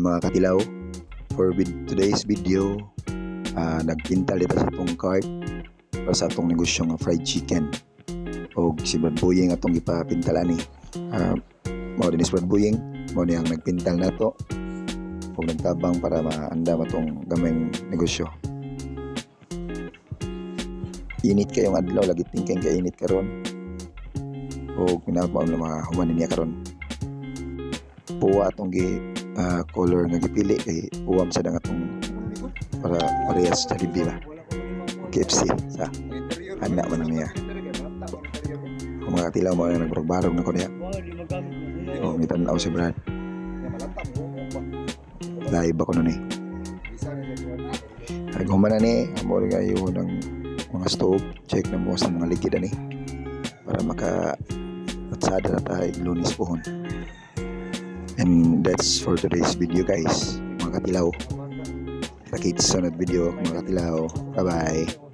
mga katilaw. For today's video, nagpintal dito sa itong cart para sa itong negosyo ng fried chicken. O si Brad Buying atong ipapintalan ni. Mao din si Brad Buying, mao niyang nagpintal na to. O nagtabang para maanda matong gamayng negosyo. Init kayong adlaw, lagi tingkeng kainit karon. O pinapao na mga humanin niya karon. Puwa atong color nga gipili kay uwam sa dang atong para parehas sa libi ba. KFC sa anak man niya. Kung mga katilaw mo na nagbarog na ko niya. O may tanaw si Brad. Live ako nun eh. Ay humana ni amo rin kayo ng mga stove, check na mo sa mga ligid ani para maka atsada na tayo Lunes pohon. And that's for today's video guys, mga katilaw. Kita-kits sa sunod video mga katilaw. Bye bye.